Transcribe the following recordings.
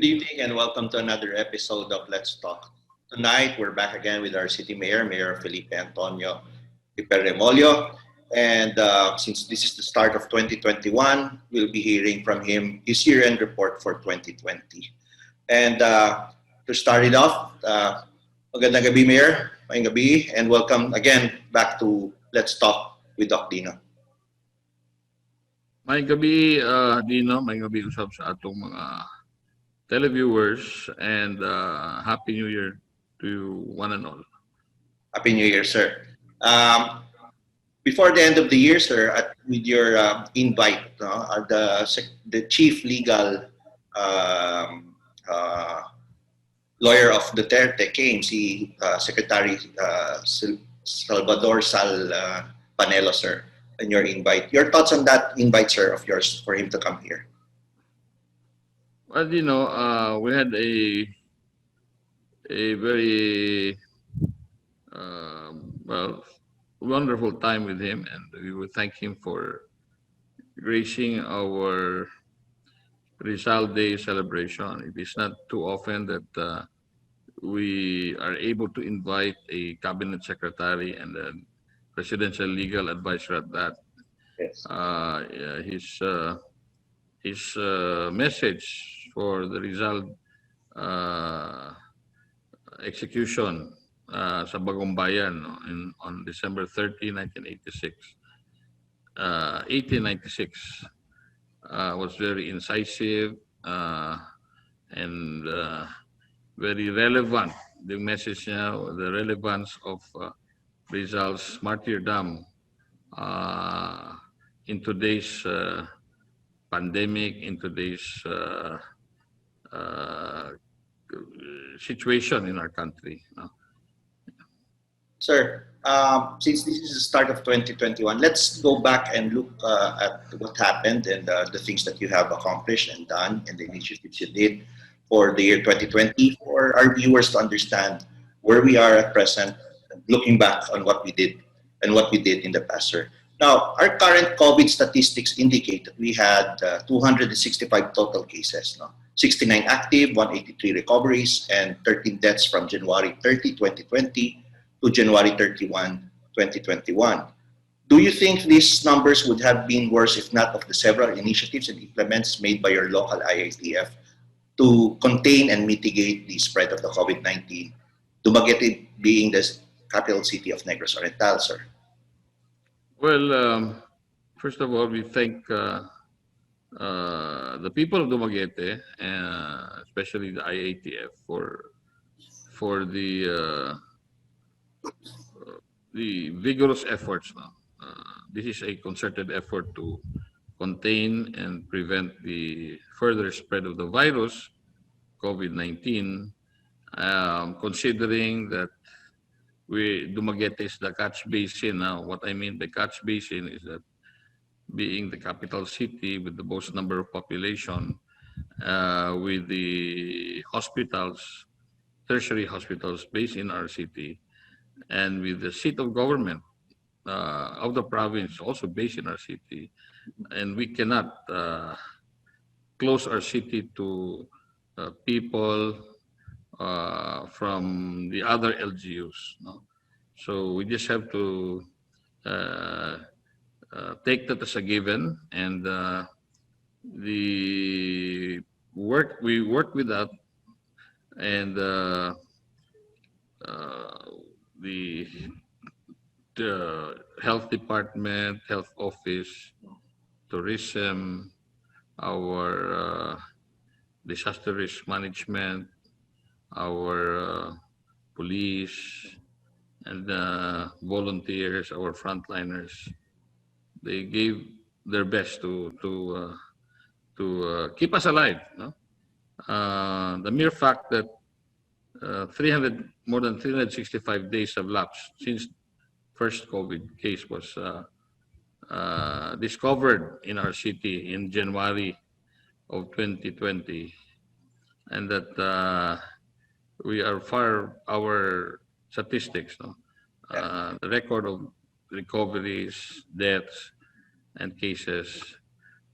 evening and welcome to another episode of Let's Talk. Tonight, we're back again with our City Mayor, Mayor Felipe Antonio Remollo. And since this is the start of 2021, we'll be hearing from him his year-end report for 2020. And to start it off, magandang gabi, Mayor. Magandang gabi, and welcome again back to Let's Talk with Dok Dinno. May gabi, Dino. May gabi usap sa atong mga televiewers and Happy New Year to one and all. Happy New Year, sir. Before the end of the year, sir, with your invite, the chief legal lawyer of Duterte came, si Secretary Salvador Sal Panelo, sir, and your invite. Your thoughts on that invite, sir, of yours for him to come here? Well, we had a very wonderful time with him, and we would thank him for gracing our Rizal Day celebration. It is not too often that we are able to invite a cabinet secretary and a presidential legal advisor at that. Yes. His message for the Rizal execution sa Bagong Bayan on December 30, 1896 was very incisive and very relevant. The message niya, the relevance of Rizal's martyrdom in today's pandemic, in today's situation in our country. Sir, since this is the start of 2021, let's go back and look at what happened and the things that you have accomplished and done and the initiatives you did for the year 2020 for our viewers to understand where we are at present, looking back on what we did and what we did in the past, sir. Now, our current COVID statistics indicate that we had 265 total cases, 69 active, 183 recoveries, and 13 deaths from January 30, 2020 to January 31, 2021. Do you think these numbers would have been worse if not of the several initiatives and implements made by your local IATF to contain and mitigate the spread of the COVID-19, Dumaguete being the capital city of Negros Oriental, sir? Well, first of all, we thank the people of Dumaguete, especially the IATF, for the vigorous efforts. This is a concerted effort to contain and prevent the further spread of the virus, COVID-19, considering that Dumaguete is the catch basin. Now, what I mean by catch basin is that being the capital city with the most number of population, with the hospitals, tertiary hospitals based in our city, and with the seat of government of the province also based in our city, and we cannot close our city to people from the other LGUs. So we just have to take that as a given, and we work with that, and the health department, health office, tourism, our disaster risk management, our police, and volunteers, our frontliners, they gave their best to keep us alive. The mere fact that more than 365 days have lapsed since first COVID case was discovered in our city in January of 2020, and that we are our statistics, the record of recoveries, deaths, and cases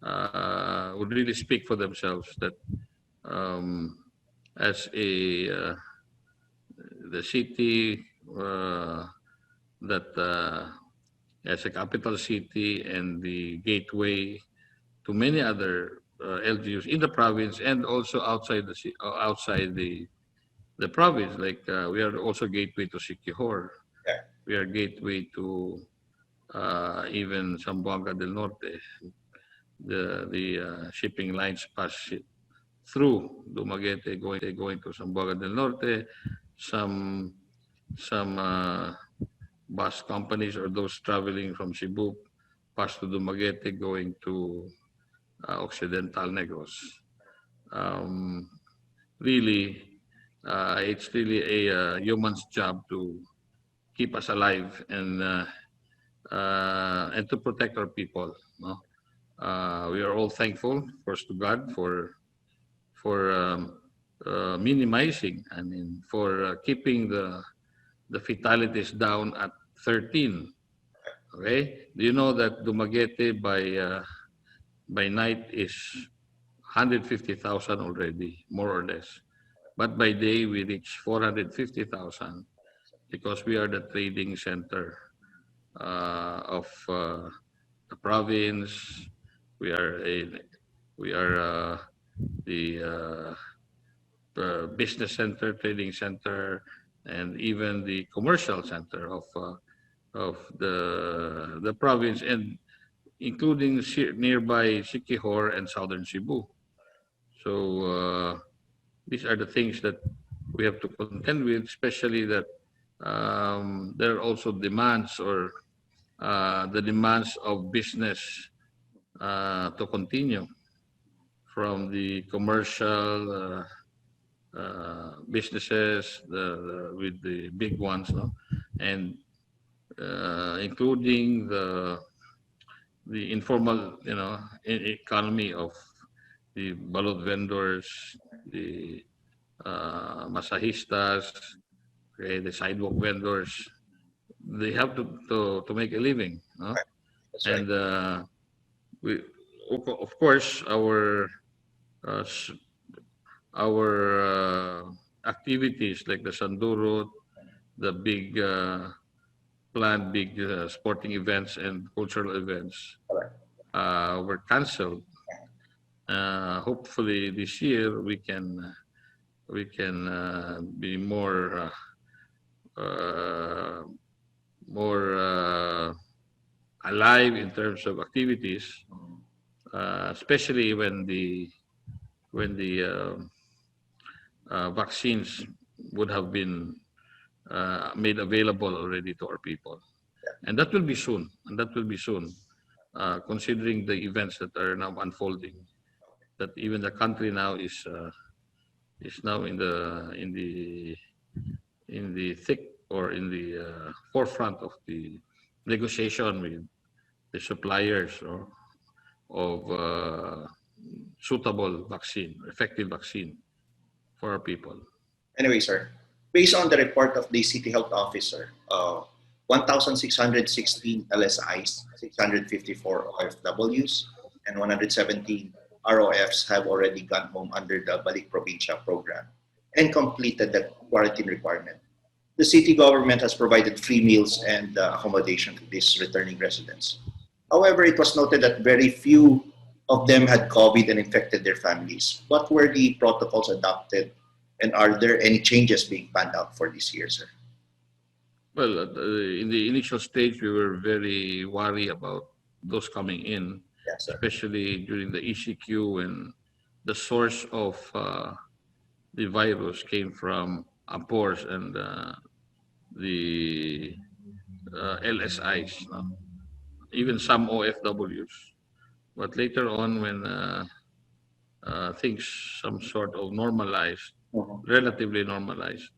would really speak for themselves, that as the city that as a capital city and the gateway to many other LGUs in the province and also outside outside the province. Like we are also gateway to Siquijor. Yeah. We are gateway to even Zamboanga del Norte. The shipping lines pass through Dumaguete, going to Zamboanga del Norte. Some bus companies or those traveling from Cebu pass to Dumaguete going to Occidental Negros. Um, really, it's really a human's job to keep us alive and to protect our people. No? We are all thankful, first to God, for minimizing. I mean, for keeping the fatalities down at 13. Okay, do you know that Dumaguete by night is 150,000 already, more or less. But by day, we reach 450,000 because we are the trading center of the province. We are the business center, trading center, and even the commercial center of the province, and including nearby Siquijor and southern Cebu. So these are the things that we have to contend with, especially that there are also demands or the demands of business to continue from the commercial businesses with the big ones, no? And including the informal, economy of the balot vendors, the massahistas, okay, the sidewalk vendors. They have to make a living, no? That's And right. we, of course, uh, s- our activities like the Sanduro, the big planned big sporting events and cultural events Correct. were canceled. Hopefully this year we can be uh, more alive in terms of activities, especially when the vaccines would have been made available already to our people, and that will be soon. And that will be soon, considering the events that are now unfolding. That even the country now is now in the thick or in the forefront of the negotiation with the suppliers or of suitable vaccine, effective vaccine for our people. Anyway, sir, based on the report of the City Health Officer, 1,616 LSIs, 654 OFWs, and 117 ROFs have already gone home under the Balik Provincia program and completed the quarantine requirement. The city government has provided free meals and accommodation to these returning residents. However, it was noted that very few of them had COVID and infected their families. What were the protocols adopted, and are there any changes being planned out for this year, sir? Well, in the initial stage, we were very worried about those coming in, Yes, sir. especially during the ECQ when the source of the virus came from Ampors and the LSIs, no? Even some OFWs. But later on, when things some sort of normalized, Mhm. relatively normalized,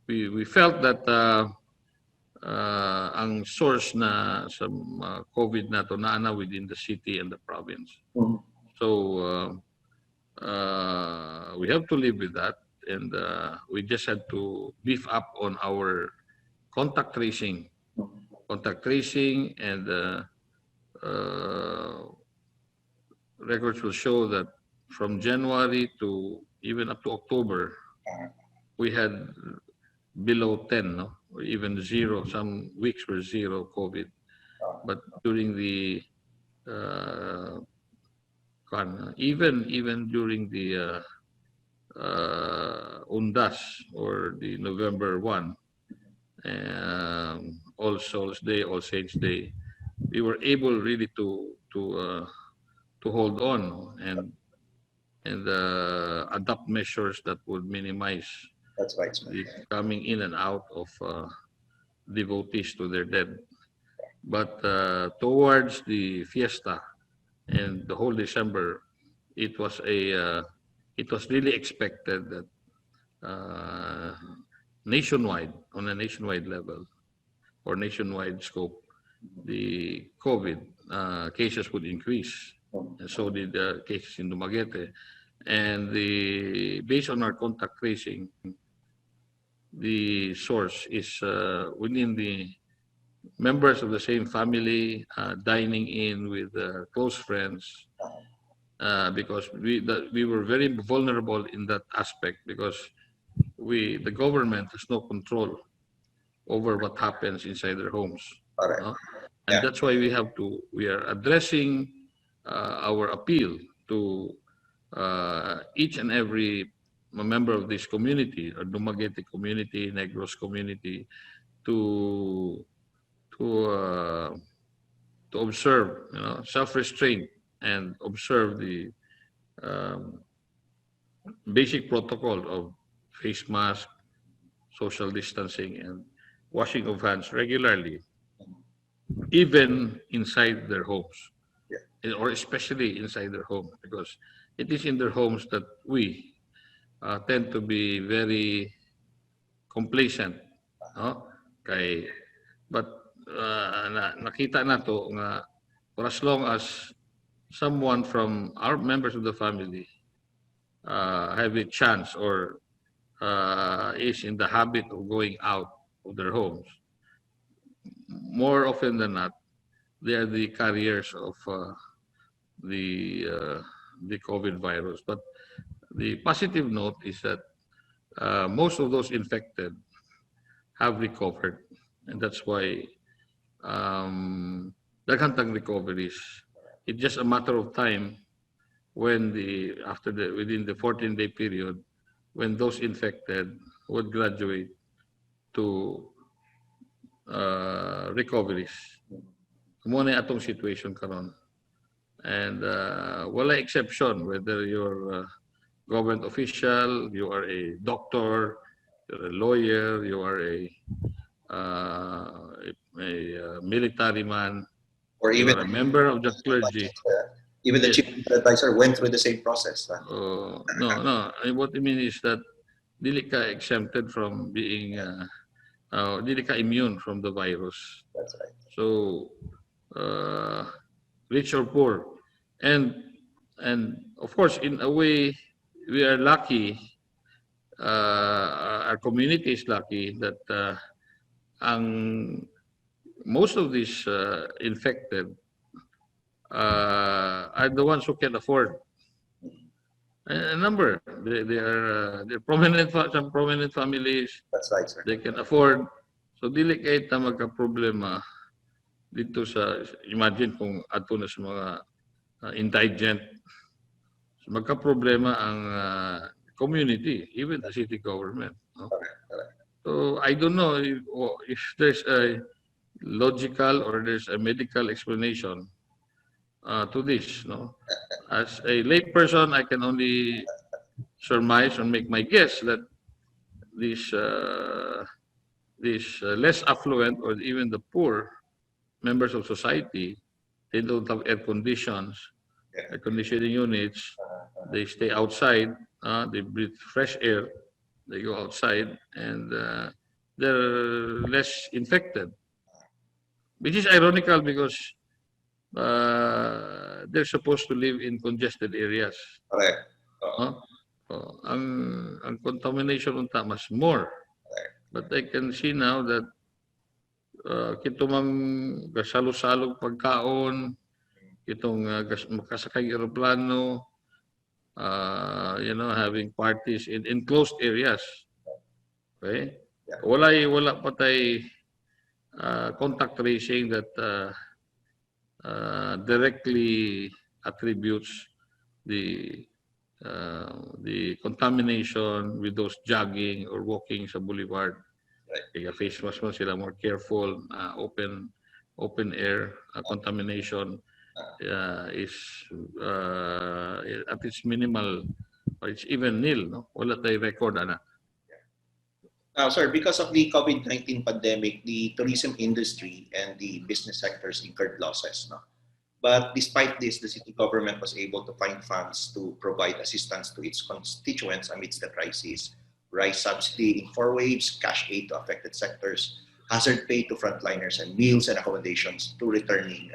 we felt that ang source na sa COVID na to na within the city and the province. Mhm. So we have to live with that, and we just had to beef up on our contact tracing, and uh, records will show that from January to even up to October, we had below 10, no? Or even zero. Some weeks were zero COVID. But during the even during the Undas or the November 1, All Souls Day, All Saints Day, we were able really to hold on and adopt measures that would minimize That's right, sir. the coming in and out of devotees to their dead. But towards the fiesta and the whole December, it was it was really expected that nationwide, on a nationwide level or nationwide scope, the COVID cases would increase, and so did the cases in Dumaguete. And based on our contact tracing, the source is within the members of the same family, dining in with close friends, because we were very vulnerable in that aspect, because the government has no control over what happens inside their homes. Correct. No? And that's why we are addressing our appeal to each and every member of this community, or Dumaguete community, Negros community, to observe, self-restraint and observe the basic protocol of face mask, social distancing, and washing of hands regularly, even inside their homes, or especially inside their home, because it is in their homes that we tend to be very complacent, no? But nakita na to nga, for as long as someone from our members of the family have a chance or is in the habit of going out of their homes, more often than not, they are the carriers of the COVID virus. But the positive note is that most of those infected have recovered, and that's why daghang recoveries. It's just a matter of time when within the 14-day period, when those infected would graduate to recoveries. Muna atong situation karon. And wala exception, whether you're a government official, you are a doctor, you're a lawyer, you are a military man, Or even a member of the clergy. Even the chief advisor went through the same process. No. What I mean is that dili ka exempted from being, dili ka immune from the virus. That's right. So, rich or poor, and of course, in a way, we are lucky. Our community is lucky that most of these infected are the ones who can afford a number. They're prominent, some prominent families. That's right, sir. They can afford. So dili kahit na magka-problema dito sa, imagine kung ato na sa mga indigent, so magka-problema ang community, even the city government. No? Correct. So I don't know if there's a logical or there's a medical explanation to this. No, as a layperson, I can only surmise or make my guess that these less affluent or even the poor members of society, they don't have air conditioning units. They stay outside. They breathe fresh air. They go outside, and they're less infected. Which is ironical because they're supposed to live in congested areas. Correct. Ang contamination unta mas more. But I can see now that kitumang gasalo-salog pagkaon, itong makasakay aeroplano, having parties in enclosed areas. Okay? Yeah. Wala pa tayo contact tracing that directly attributes the the contamination with those jogging or walking sa boulevard. Right. Kaya face mask mo sila more careful. Open air contamination is at its minimal or it's even nil. No? Wala tayo record, ana. Sir, because of the COVID-19 pandemic, the tourism industry and the business sectors incurred losses. No? But despite this, the city government was able to find funds to provide assistance to its constituents amidst the crisis. Rice subsidy in 4 waves, cash aid to affected sectors, hazard pay to frontliners, and meals and accommodations to returning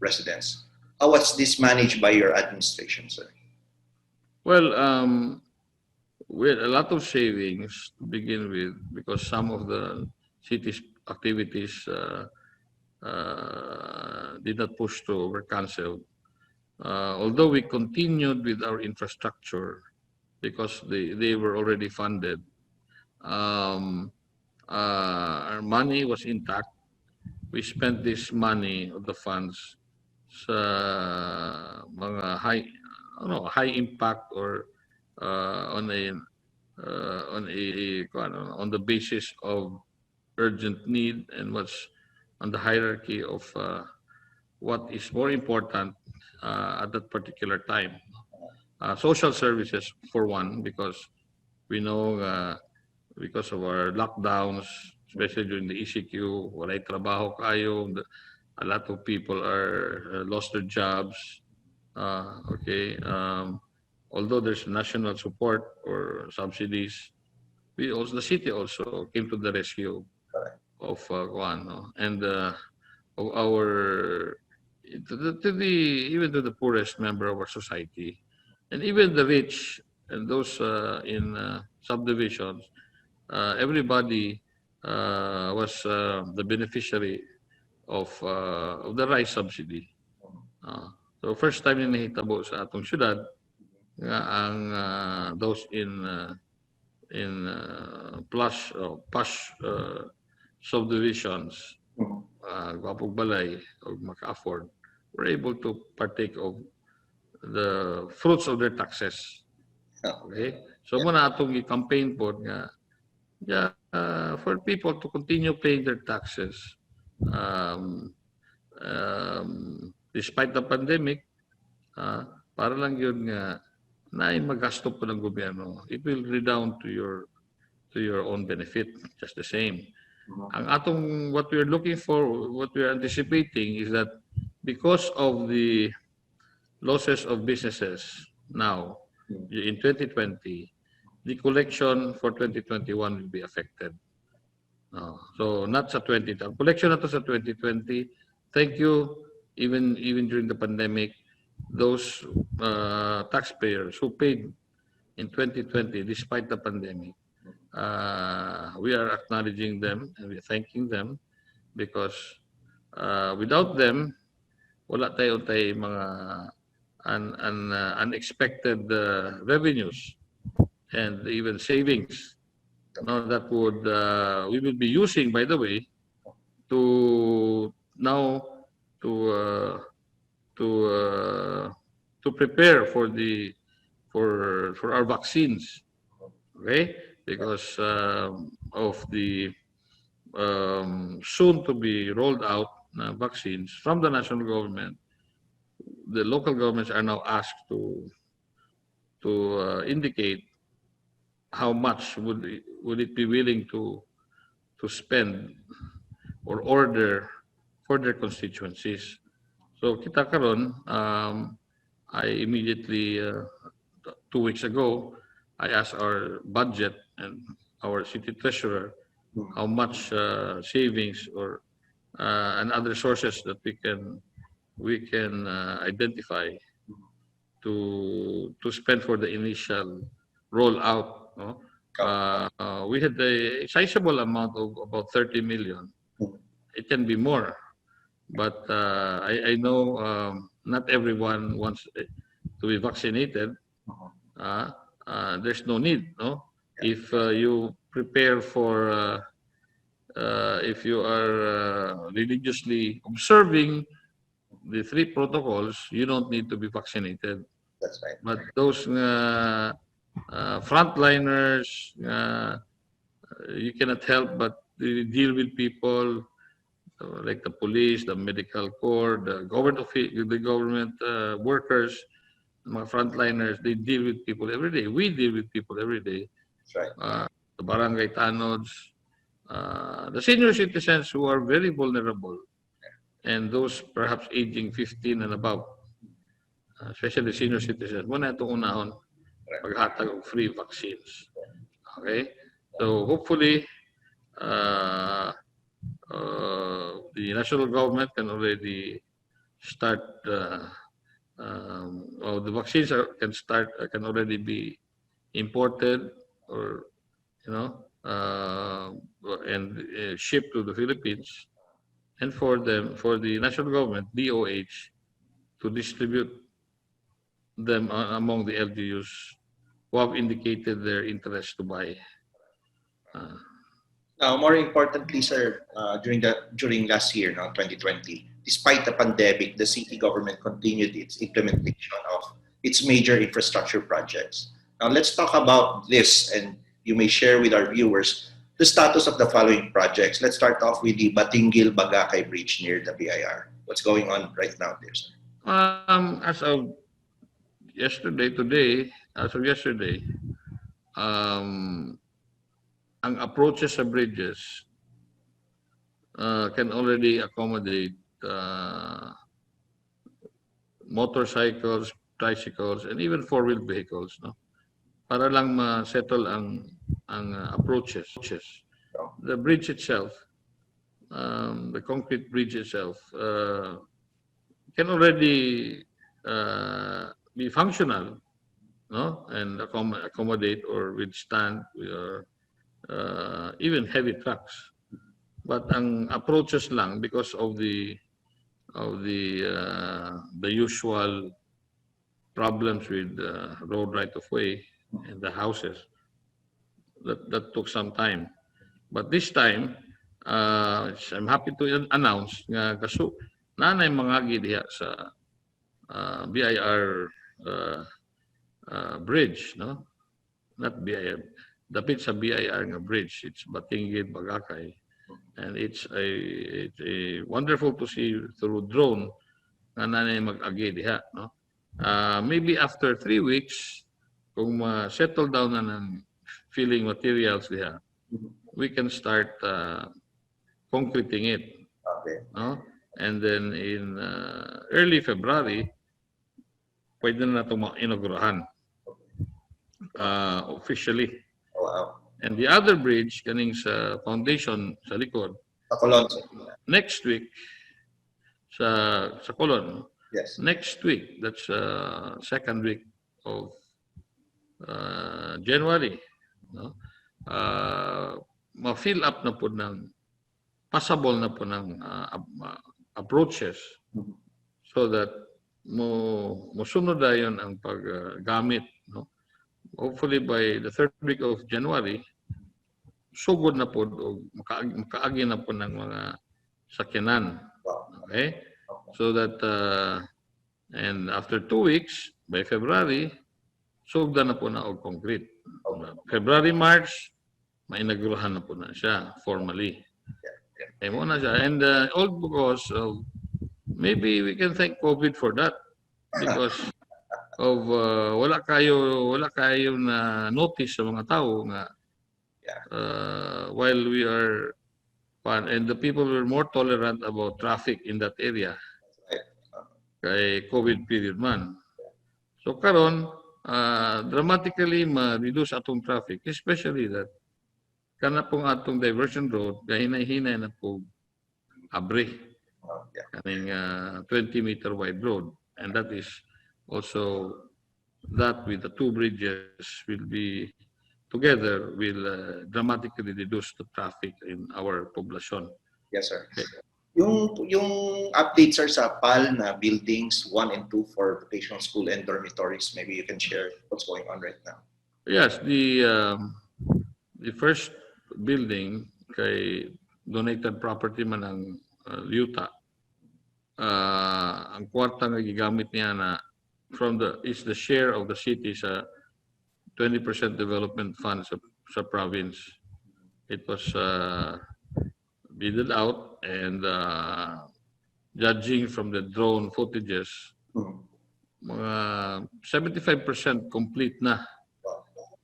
residents. How was this managed by your administration, sir? Well, with a lot of savings to begin with, because some of the city's activities did not push through, were canceled. Although we continued with our infrastructure because they were already funded, our money was intact. We spent this money of the funds sa mga high impact or on the basis of urgent need and what's on the hierarchy of what is more important at that particular time. Social services for one, because we know because of our lockdowns, especially during the ECQ, walay trabaho kayo, a lot of people are lost their jobs. Although there's national support or subsidies, the city also came to the rescue of and of our even to the poorest member of our society, and even the rich and those in subdivisions. Everybody was the beneficiary of the rice subsidy. So first time na nahitabo sa atong syudad nga ang those in posh subdivisions, Gwapog Balay, or maka-afford, were able to partake of the fruits of their taxes. Okay? So muna atong i-campaign po nga for people to continue paying their taxes despite the pandemic, para lang yun nga na magasto po ng gobyerno. It will redound to your own benefit, just the same. Ang atong what we are looking for, what we are anticipating is that because of the losses of businesses now in 2020, the collection for 2021 will be affected. So not sa 2020. Collection na to sa 2020. Thank you. Even during the pandemic, those taxpayers who paid in 2020 despite the pandemic, we are acknowledging them and we're thanking them because without them, wala tayo mga unexpected revenues and even savings that would we will be using, by the way, to now to prepare for our vaccines, okay? Because of the soon to be rolled out vaccines from the national government, the local governments are now asked to indicate how much would it be willing to spend or order for their constituencies. So kita karon, I immediately 2 weeks ago, I asked our budget and our city treasurer how much savings or and other sources that we can identify to spend for the initial rollout. No? We had a sizable amount of about 30 million. It can be more, but I know not everyone wants to be vaccinated, there's no need, no? If you prepare for, if you are religiously observing the 3 protocols, you don't need to be vaccinated. That's right. But those frontliners, you cannot help but deal with people like the police, the medical corps, the government workers, mga frontliners. They deal with people every day. We deal with people every day. That's right. The barangay tanods, the senior citizens who are very vulnerable, and those perhaps aging 15 and above, especially senior citizens, muna itong unahon paghatag of free vaccines. Okay? So hopefully, the national government can already start, the vaccines can already be imported or, and shipped to the Philippines, and for the national government, DOH, to distribute them among the LGUs who have indicated their interest to buy. Now, more importantly, sir, during last year, 2020, despite the pandemic, the city government continued its implementation of its major infrastructure projects. Now, let's talk about this, and you may share with our viewers the status of the following projects. Let's start off with the Batinguel-Bagacay Bridge near the BIR. What's going on right now there, sir? As of yesterday, ang approaches sa bridges can already accommodate motorcycles, tricycles, and even four-wheel vehicles, no? Para lang ma-settle ang approaches. The bridge itself, the concrete bridge itself, can already be functional, no, and accommodate or withstand even heavy trucks. But ang approaches lang, because of the usual problems with road right of way and the houses, that took some time. But this time, I'm happy to announce nga kaso nanay mga diha sa BIR bridge, no? Not BIR. Dapit sa BIR nga bridge. It's Batinguel-Bagacay. And it's a wonderful to see through drone na nanay mag-agi diha, no? Maybe after 3 weeks, kung ma-settle down na ng filling materials diha, we can start concreting it. Okay. No? And then in early February, pwede na itong ma-inaugurahan officially. Wow. And the other bridge, kaning sa foundation sa likod, next week, sa Colon, yes. Next week, that's second week of January, no? Ma-fill up na po ng, passable na po ng approaches so that musunod na yun ang paggamit, no? Hopefully by the third week of January, sugod na po o makaagi na po ng mga sakyanan. Okay? So that, and after 2 weeks, by February, sugda na po na og concrete. February, March, mainagurahan na po na siya formally. Eh, mo na siya. And all because of, maybe we can thank COVID for that. Because of wala kayo na notice sa mga tao nga while we are and the people were more tolerant about traffic in that area kay COVID period man. So karon dramatically ma-reduce atong traffic, especially that kana pong atong diversion road gahinay-hinay na po abre kaning 20-meter wide road, and that is also that with the two bridges will be together will dramatically reduce the traffic in our population. Yes, sir. Okay. Yung updates are sa PAL na buildings 1 and 2 for vocational school and dormitories. Maybe you can share what's going on right now. Yes, the first building kay donated property man ang Yuta. Ang kwarta nga gigamit niya na is the share of the city sa 20% development fund sa province. It was bidded out, and judging from the drone footages, mga 75% complete na.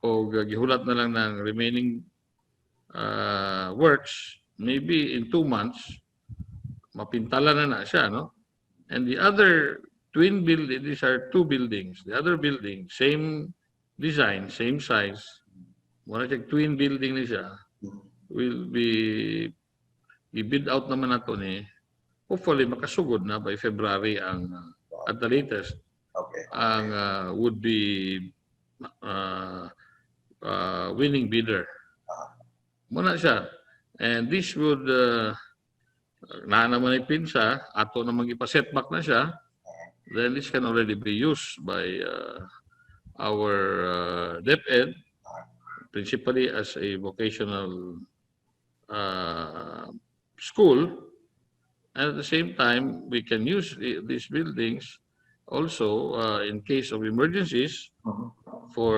O gihulat na lang ng remaining works, maybe in 2 months, mapintala na siya, no? And the other twin building, these are 2 buildings. The other building, same design, same size. Muna siya twin building ni siya, will be i-bid out naman nato ni. Hopefully makasugod na by February ang at the latest. Okay. Ang would be winning bidder. Muna siya. And this would na naman ipinsa, ato naman ipa-setback na siya, then this can already be used by our DepEd, principally as a vocational school. And at the same time, we can use these buildings also in case of emergencies for,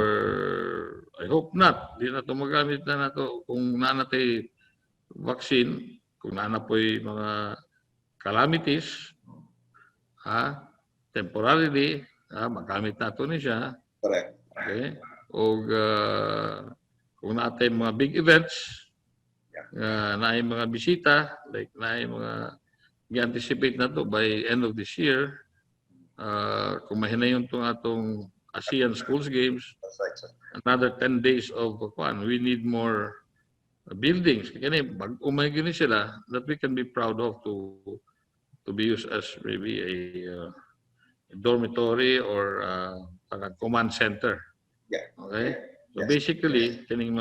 I hope not, di na ito magamit na nato kung naanatay vaccine, kung naanapoy mga calamities, temporarily, magamit nato ni siya. Correct. Okay? O kung naatay mga big events, naay mga bisita, like naay mga i-anticipate na to by end of this year, kung mahinayon itong atong ASEAN Schools Games, another 10 days of we need more buildings. Kaya umay gini sila that we can be proud of to be used as maybe a dormitory or a command center. Yeah. Okay? So Yes. basically, kining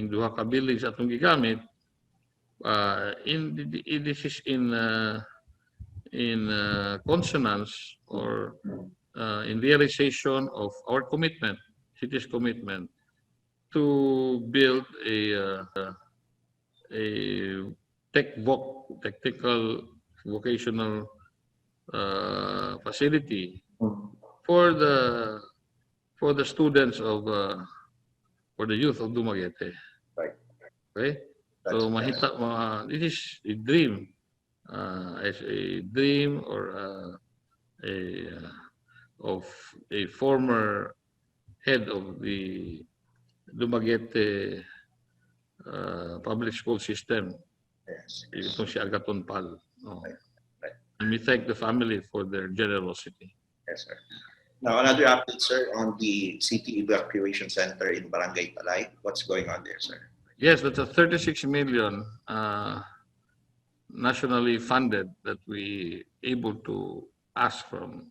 duha ka buildings atong gigamit, this is in consonance or in realization of our commitment, city's commitment to build a technical vocational facility for the students of for the youth of Dumaguete. Right. Okay? So this is a dream, as a dream or of a former head of the Dumaguete public school system. Yes. Itong si Agaton Pal. Right. And we thank the family for their generosity. Yes, sir. Now, another update, sir, on the city evacuation center in Barangay Talay. What's going on there, sir? Yes, that's a 36 million nationally funded that we able to ask from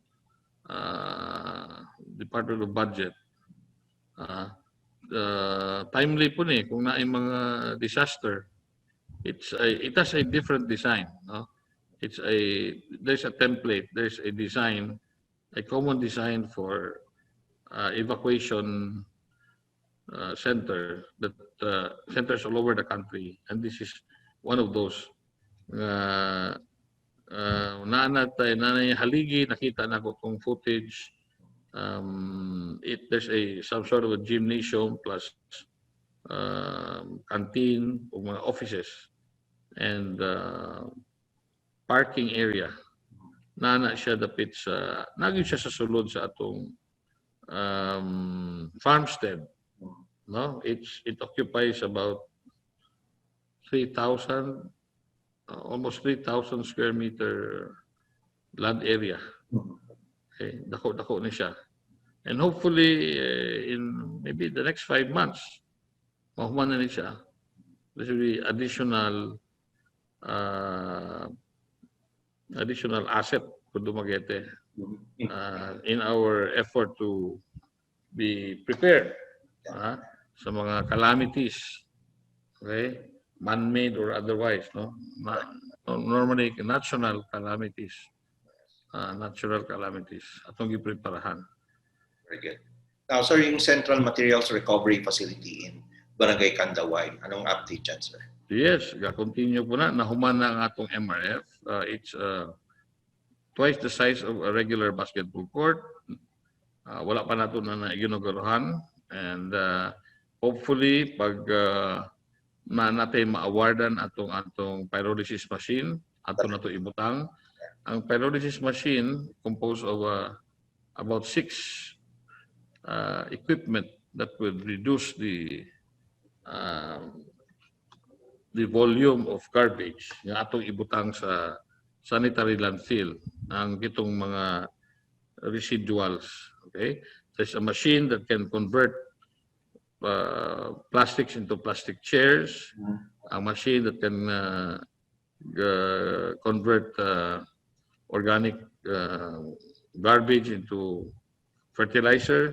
Department of Budget. Timely po ni kung naay mga disaster, it has a different design, no? There's a template, there's a design, a common design for evacuation center that centers all over the country, and this is one of those. Nanay haligi, nakita na ko kung footage. There's some sort of a gymnasium plus canteen o mga offices and parking area. Nana siya dapit sa nagyud siya sa sulod sa atong farmstead. No, it occupies about 3,000, almost 3,000 square meter land area. Okay, dako ni siya. And hopefully, in maybe the next 5 months, mahuman na ni siya. There will be additional asset for Dumaguete in our effort to be prepared sa mga calamities, okay, man-made or otherwise, no, normally national calamities, natural calamities. Atong gipreparahan. Very good. Now, sir, yung Central Materials Recovery Facility in Barangay Candau-ay, anong update dyan, sir? Yes, ga-continue po na. Nahuman na ang atong MRF. It's twice the size of a regular basketball court. Wala pa nato na ginagarohan. And hopefully, pag natin ma-awardan atong pyrolysis machine, ato na to ibutang. Ang pyrolysis machine composed of about 6 equipment that will reduce the volume of garbage nga atong ibutang sa sanitary landfill ang itong mga residuals. Okay, there's a machine that can convert plastics into plastic chairs, a machine that can convert organic garbage into fertilizer,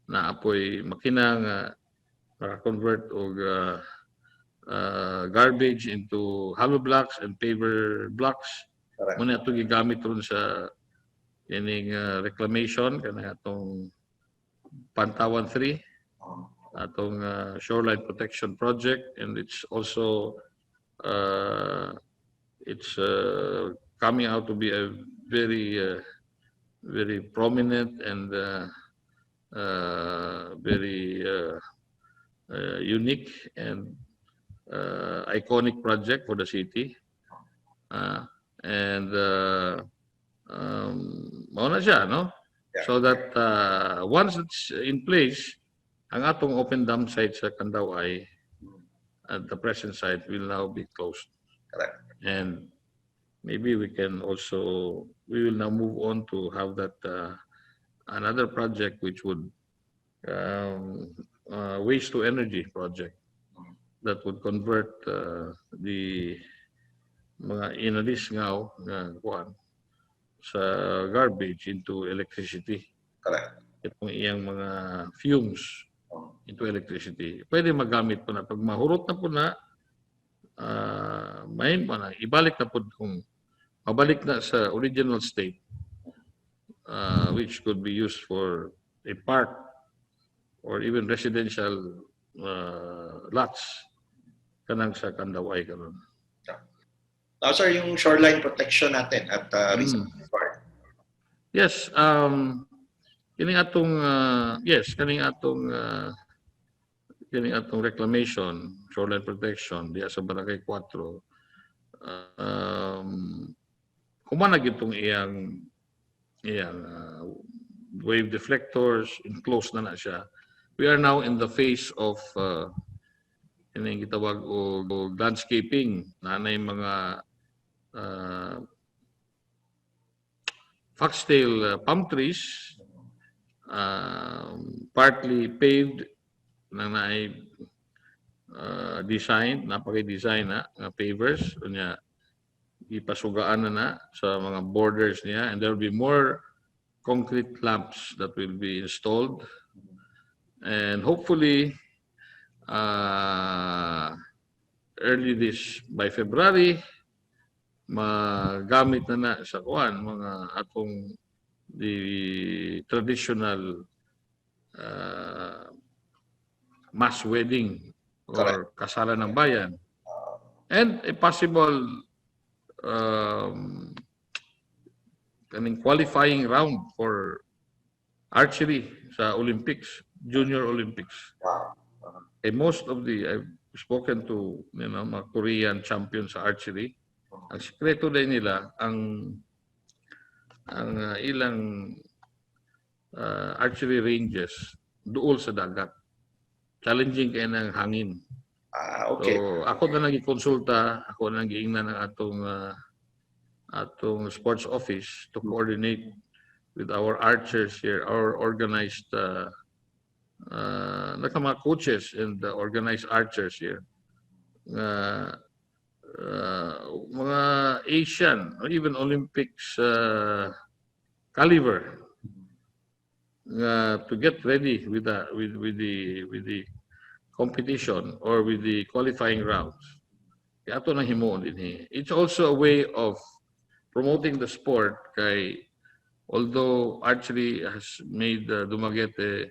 na apoy makina nga convert og garbage into hollow blocks and paver blocks. Muna ito gigamit ron sa ining reclamation kana atong Pantawan 3, atong Shoreline Protection project, and it's also it's coming out to be a very very prominent and very unique and iconic project for the city. And mauna siya, no? So that once it's in place, ang atong open dump site sa Candau-ay at the present site will now be closed. Correct. And maybe we will now move on to have that another project which would waste to energy project that would convert the mga inalis ngaw nga kuan sa garbage into electricity. Correct. Itong iyang mga fumes into electricity. Pwede magamit po na. Pag mahurot na po na, main pa na, ibalik na po kung mabalik na sa original state, which could be used for a park or even residential lots kanang sa Candau-ay karon. Sir, yung shoreline protection natin at Rizal Boulevard. Yes, kining atong kining atong reclamation, shoreline protection diya sa Barangay 4. Humanag itong iyang wave deflectors, enclosed na siya. We are now in the phase of kining gitawag og landscaping, nanay mga foxtail palm trees, partly paved na design, napaka-design na pavers, unya ipasugaan na sa mga borders niya, and there will be more concrete lamps that will be installed, and hopefully early by February magamit na sa kuan mga atong the traditional mass wedding or kasalan ng bayan, and a possible kaning qualifying round for archery sa Olympics, Junior Olympics. And most of I've spoken to mga Korean champions sa archery. Ang sikreto din nila ang ilang archery ranges duol sa dagat. Challenging kaya ng hangin. Okay. So ako na nag-consulta, ako na nag-iingnan ng atong sports office to coordinate with our archers here, our organized mga coaches and organized archers here. Mga Asian or even Olympics caliber to get ready with the competition or with the qualifying rounds. Kaya ato nang himuon din. It's also a way of promoting the sport kay although archery has made Dumaguete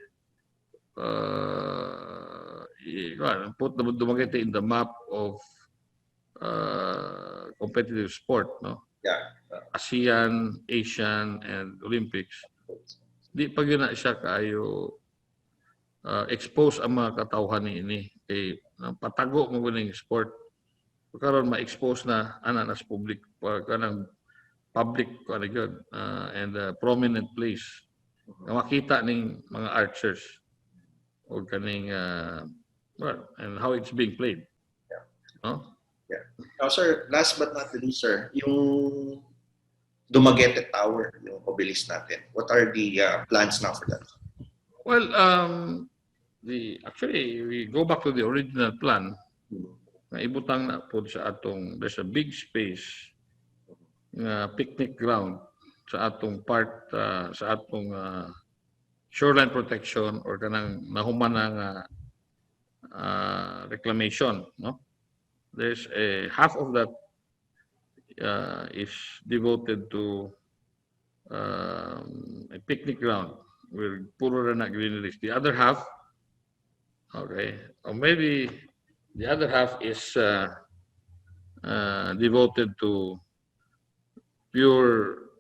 put the Dumaguete in the map of competitive sport, no? Yeah. ASEAN, Asian, and Olympics. Di pa yun na siya kayo expose ang mga katawhan ini kay patago mo guning sport karon ma-expose na ana nas public kanang public ano yun, and prominent place na makita ning mga archers o kaning well, and how it's being played. Yeah. No? Yeah. Now, sir, last but not the least, sir, yung Dumaguete Tower, yung Obelisk natin. What are the plans now for that? Well, actually we go back to the original plan. Na ibutang na po sa atong there's a big space na picnic ground sa atong part sa atong Shoreline Protection or kanang nahuman nga reclamation, no? There's a half of that is devoted to a picnic ground where puro na greeneries. The other half, okay, or maybe the other half is devoted to pure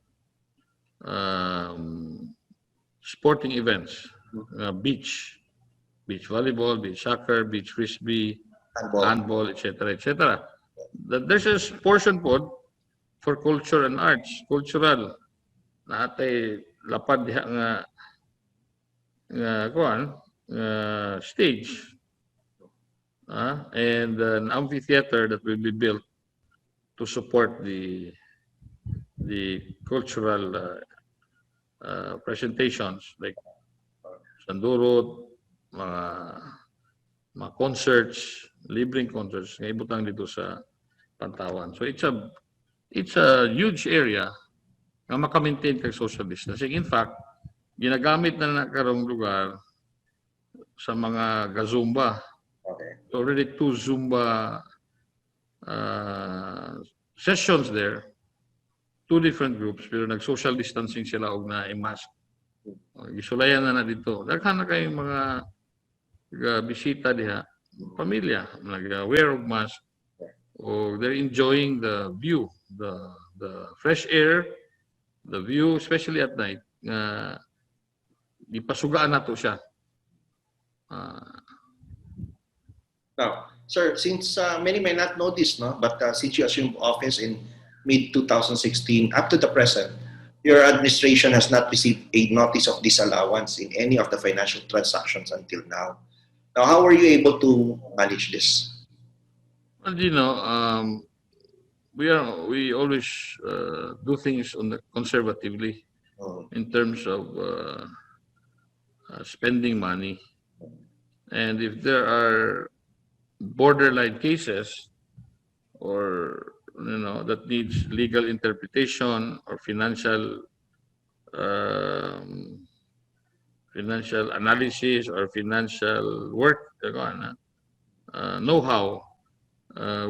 sporting events, beach volleyball, beach soccer, beach frisbee, handball, etc., etc. There's a portion po for culture and arts, cultural. Na atay lapad diha nga stage and an amphitheater that will be built to support the cultural presentations like sandurot, mga concerts, libreng concerts nga ibutang dito sa Pantawan. So it's a huge area nga maka-maintain kay social distancing. In fact, ginagamit na karong lugar sa mga gazumba. Okay. Already 2 Zumba sessions there, 2 different groups, pero nag-social distancing sila og na-mask. Isulayan na dito. Daghan na kayong mga bisita diha, pamilya, nag-wear of mask, or they're enjoying the view, the fresh air, the view, especially at night. Ipasugaan na to siya. Now, sir, since many may not know this, no, but since you assumed office in mid-2016 up to the present, your administration has not received a notice of disallowance in any of the financial transactions until now. Now, how were you able to manage this? Well, you know, we always do things conservatively in terms of spending money, and if there are borderline cases or that needs legal interpretation or financial analysis or financial work know-how,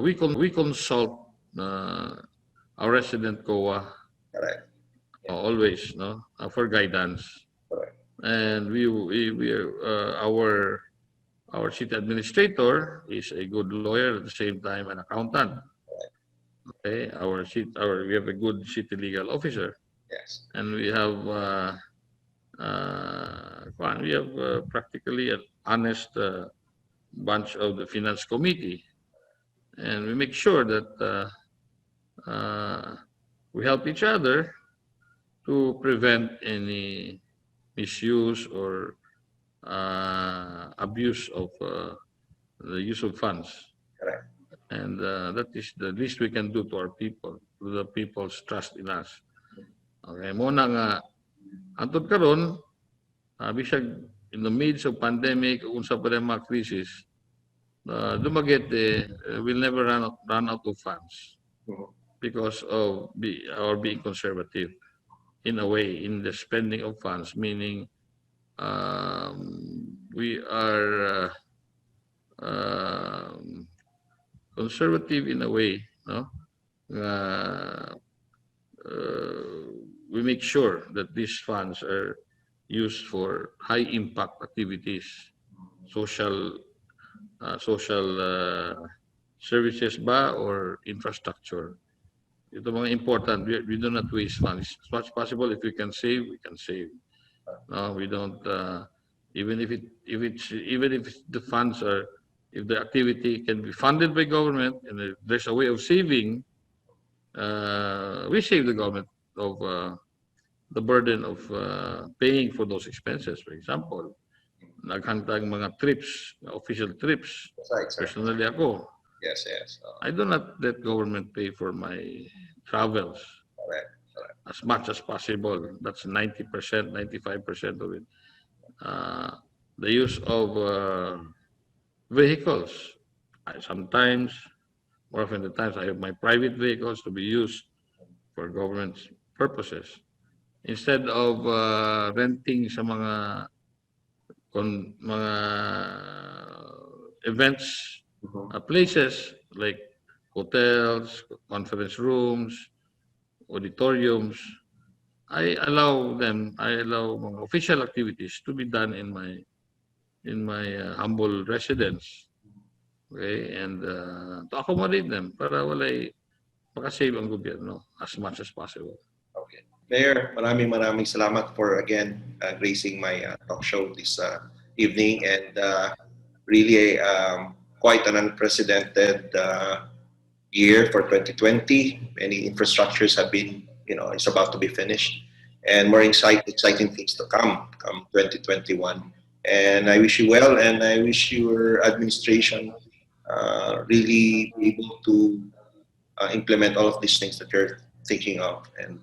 we consult our resident COA. Correct. Always for guidance. Correct. And our city administrator is a good lawyer at the same time an accountant. Okay, we have a good city legal officer. Yes. And we have practically an honest bunch of the finance committee, and we make sure that we help each other to prevent any misuse or abuse of the use of funds. Correct. And that is the least we can do to our people, to the people's trust in us. Okay, muna nga, antod karon, bisag in the midst of pandemic, unsa pa rin mga crisis, Dumaguete will never run out of funds because of our being conservative in a way in the spending of funds, meaning we are conservative in a way, no? Uh, we make sure that these funds are used for high impact activities, social services ba or infrastructure. Ito mga important. We do not waste funds. As much as possible, if we can save, we can save. No, we don't. Even if the funds are, if the activity can be funded by government and there's a way of saving, we save the government of the burden of paying for those expenses. For example, naghantag mga trips, official trips. That's right, sir. Personally ako, Yes, yes. I do not let government pay for my travels Correct. as much as possible. That's 90%, 95% of it. The use of vehicles. Sometimes, more often the times, I have my private vehicles to be used for government purposes. Instead of renting sa mga events, places like hotels, conference rooms, auditoriums, I allow mga official activities to be done in my humble residence. Okay, and to accommodate them para walay makasave ang gobyerno as much as possible. Okay. Mayor, maraming salamat for again gracing my talk show this evening, and really quite an unprecedented year for 2020. Many infrastructures have been, it's about to be finished, and more exciting things to come 2021. And I wish you well, and I wish your administration really be able to implement all of these things that you're thinking of. And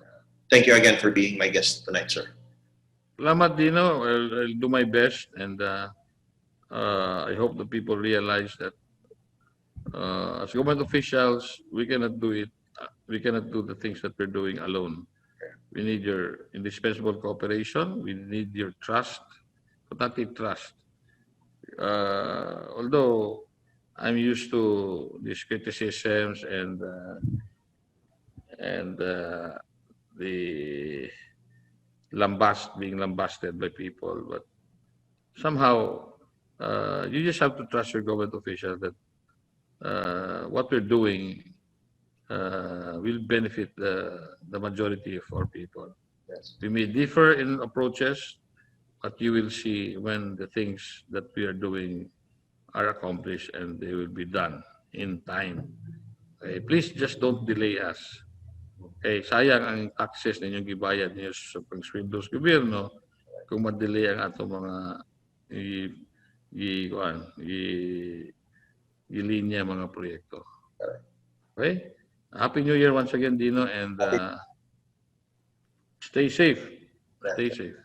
thank you again for being my guest tonight, sir. Salamat, Dino. I'll do my best, and I hope the people realize that as government officials, we cannot do it. We cannot do the things that we're doing alone. We need your indispensable cooperation. We need your trust, protective trust. Although I'm used to these criticisms and the being lambasted by people, but somehow you just have to trust your government official that what we're doing will benefit the majority of our people. Yes. We may differ in approaches, but you will see when the things that we are doing are accomplished and they will be done in time. Okay, please just don't delay us. Okay, sayang ang taxes ninyong gibayad niyo sa pang-sweldo sa gobyerno kung ma-delay ang ato mga linya mga proyekto. Okay? Happy New Year once again, Dino, and stay safe. Stay safe.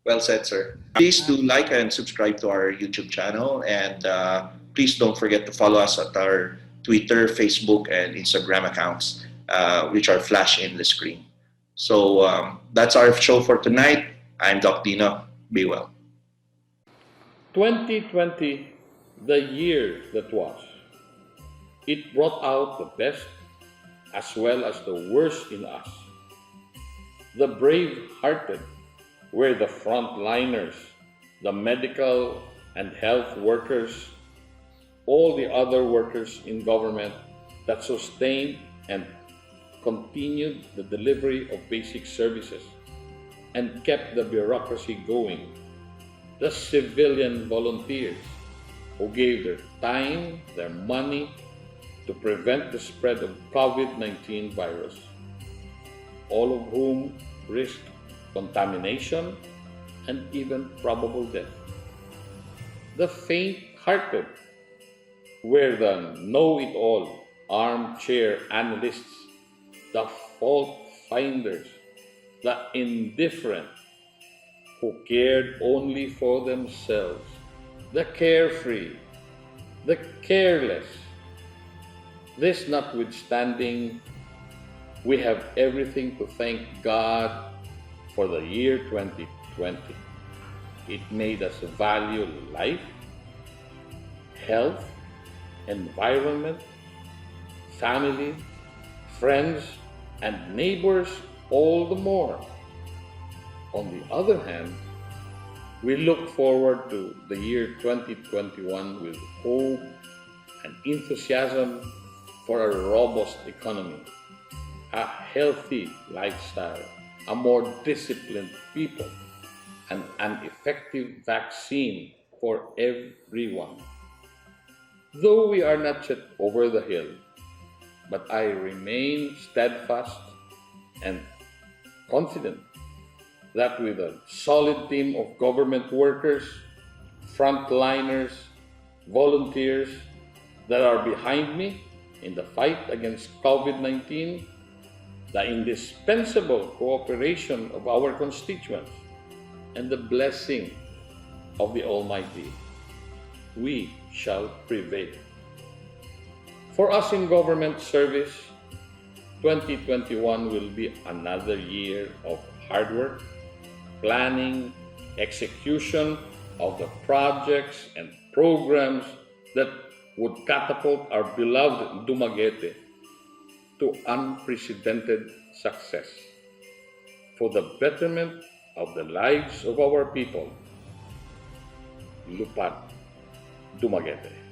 Well said, sir. Please do like and subscribe to our YouTube channel, and please don't forget to follow us at our Twitter, Facebook, and Instagram accounts, which are flashed in the screen. So that's our show for tonight. I'm Dok Dinno. Be well. 2020, the year that was. It brought out the best as well as the worst in us. The brave-hearted were the frontliners, the medical and health workers, all the other workers in government that sustained and continued the delivery of basic services and kept the bureaucracy going. The civilian volunteers who gave their time, their money to prevent the spread of COVID-19 virus, all of whom risked contamination and even probable death. The faint-hearted were the know-it-all armchair analysts, the fault-finders, the indifferent who cared only for themselves, the carefree, the careless. This notwithstanding, we have everything to thank God for the year 2020. It made us value life, health, environment, family, friends, and neighbors all the more. On the other hand, we look forward to the year 2021 with hope and enthusiasm for a robust economy, a healthy lifestyle, a more disciplined people, and an effective vaccine for everyone. Though we are not yet over the hill, but I remain steadfast and confident that with a solid team of government workers, frontliners, volunteers that are behind me in the fight against COVID-19, the indispensable cooperation of our constituents, and the blessing of the Almighty, we shall prevail. For us in government service, 2021 will be another year of hard work, planning, execution of the projects and programs that would catapult our beloved Dumaguete to unprecedented success for the betterment of the lives of our people. Lupad, Dumaguete.